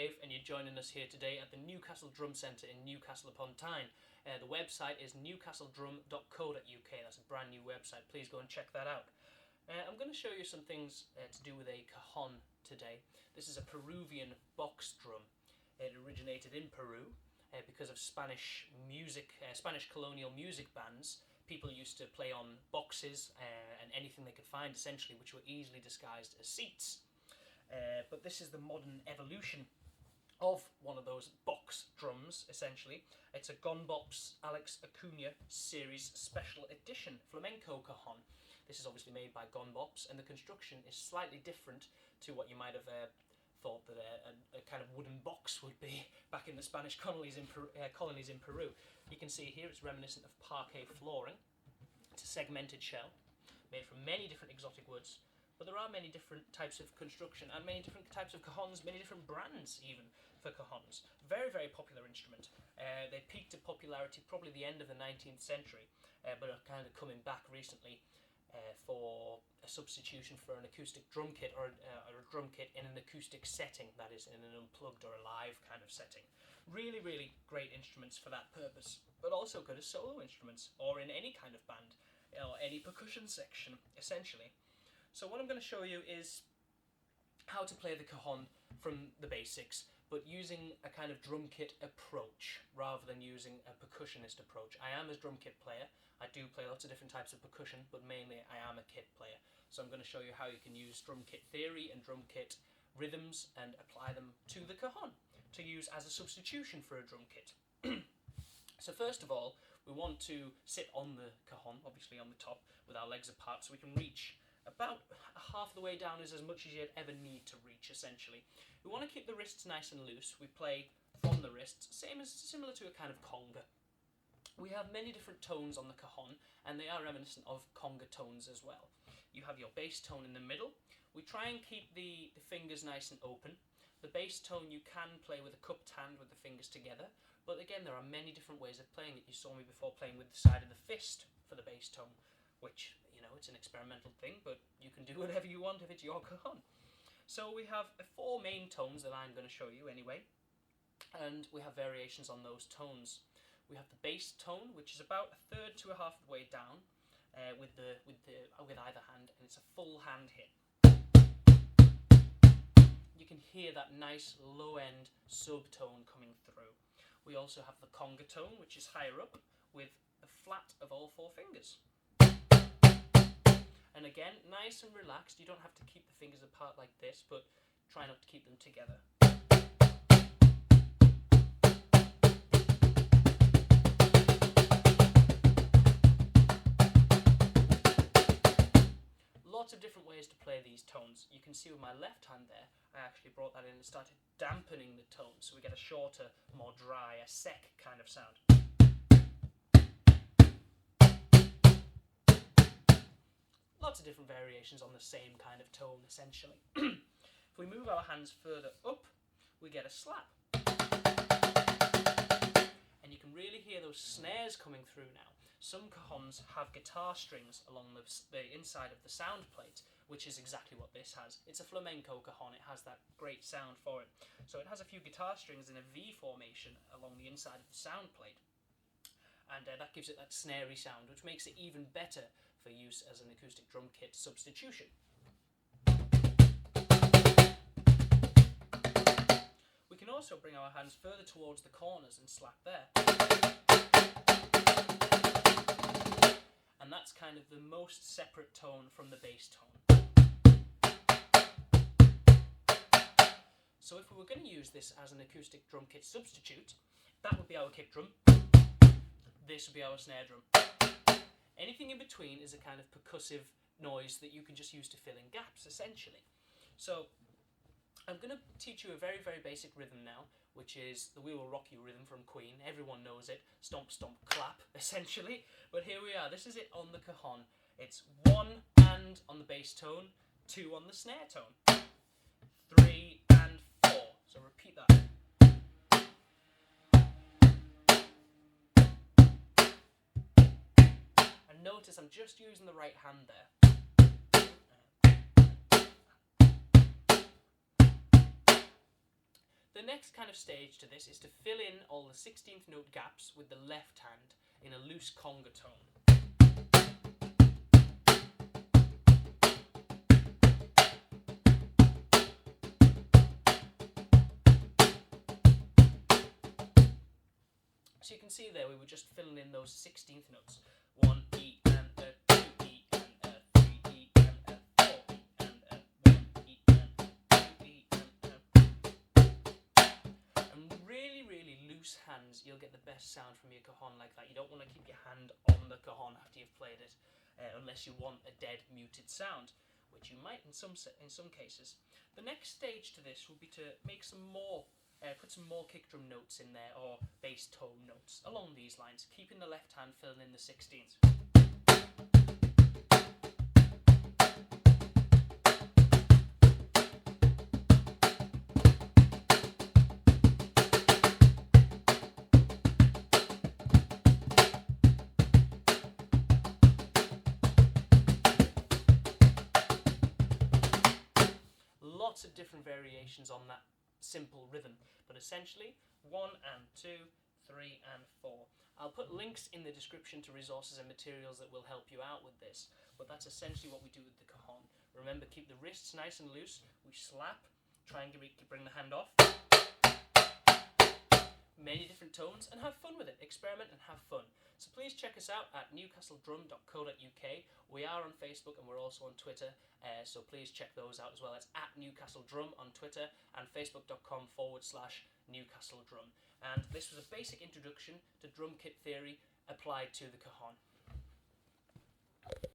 Dave, and you're joining us here today at the Newcastle Drum Centre in Newcastle upon Tyne. The website is newcastledrum.co.uk. That's a brand new website. Please go and check that out. I'm going to show you some things to do with a cajon today. This is a Peruvian box-drum. It originated in Peru because of Spanish music, Spanish colonial music bands. People used to play on boxes and anything they could find, essentially, which were easily disguised as seats. But this is the modern evolution of one of those box drums, essentially. It's a Gonbops Alex Acuna Series Special Edition Flamenco cajon. This is obviously made by Gonbops, and the construction is slightly different to what you might have thought that a kind of wooden box would be back in the Spanish colonies in Peru. You can see here it's reminiscent of parquet flooring. It's a segmented shell made from many different exotic woods, but there are many different types of construction and many different types of cajons, many different brands even for cajons. Very, very popular instrument. They peaked in popularity probably the end of the 19th century, but are kind of coming back recently for a substitution for an acoustic drum kit or a drum kit in an acoustic setting, that is, in an unplugged or a live kind of setting. Really, really great instruments for that purpose, but also good as solo instruments or in any kind of band or any percussion section, essentially. So what I'm going to show you is how to play the cajon from the basics, but using a kind of drum kit approach rather than using a percussionist approach. I am a drum kit player. I do play lots of different types of percussion, but mainly I am a kit player. So I'm going to show you how you can use drum kit theory and drum kit rhythms and apply them to the cajon to use as a substitution for a drum kit. So first of all, we want to sit on the cajon, obviously on the top, with our legs apart, so we can reach about half the way down is as much as you'd ever need to reach, essentially. We want to keep the wrists nice and loose. We play from the wrists, similar to a kind of conga. We have many different tones on the cajon, and they are reminiscent of conga tones as well. You have your bass tone in the middle. We try and keep the fingers nice and open. The bass tone you can play with a cupped hand with the fingers together, but again there are many different ways of playing it. You saw me before playing with the side of the fist for the bass tone, which, you know, it's an experimental thing, but you can do whatever you want if it's your cajon. So we have 4 main tones that I'm going to show you anyway, and we have variations on those tones. We have the bass tone, which is about a third to a half the way down with either hand, and it's a full hand hit. You can hear that nice low end subtone coming through. We also have the conga tone, which is higher up with the flat of all 4 fingers. And again, nice and relaxed. You don't have to keep the fingers apart like this, but try not to keep them together. Lots of different ways to play these tones. You can see with my left hand there, I actually brought that in and started dampening the tone, so we get a shorter, more dry, a sec kind of sound. Lots of different variations on the same kind of tone, essentially. If we move our hands further up, we get a slap. And you can really hear those snares coming through now. Some cajons have guitar strings along the inside of the sound plate, which is exactly what this has. It's a flamenco cajon. It has that great sound for it. So it has a few guitar strings in a V formation along the inside of the sound plate. And that gives it that snarey sound, which makes it even better for use as an acoustic drum kit substitution. We can also bring our hands further towards the corners and slap there. And that's kind of the most separate tone from the bass tone. So if we were going to use this as an acoustic drum kit substitute, that would be our kick drum. This would be our snare drum. Anything in between is a kind of percussive noise that you can just use to fill in gaps, essentially. So I'm going to teach you a very, very basic rhythm now, which is the We Will Rock You rhythm from Queen. Everyone knows it. Stomp, stomp, clap, essentially. But here we are. This is it on the cajon. It's 1 and on the bass tone, 2 on the snare tone, 3 and 4. So repeat that. And notice I'm just using the right hand there. The next kind of stage to this is to fill in all the 16th note gaps with the left hand in a loose conga tone. So you can see there we were just filling in those 16th notes. 1 E and a 2 E and a 3 E and a 4 E and a 1 E and a 2 E and a. And really loose hands, you'll get the best sound from your cajon like that. You don't want to keep your hand on the cajon after you've played it, unless you want a dead muted sound, which you might in some cases. The next stage to this will be to make some more. Put some more kick drum notes in there, or bass tone notes, along these lines, keeping the left hand filling in the 16th. Lots of different variations on that simple rhythm, but essentially 1 and 2, 3 and 4. I'll put links in the description to resources and materials that will help you out with this, but that's essentially what we do with the cajon. Remember, keep the wrists nice and loose. We slap, try and bring the hand off. Many different tones, and have fun with it. Experiment and have fun. So please check us out at newcastledrum.co.uk. We are on Facebook and we're also on Twitter, so please check those out as well. It's at Newcastle Drum on Twitter and facebook.com/Newcastle Drum. And this was a basic introduction to drum kit theory applied to the cajon.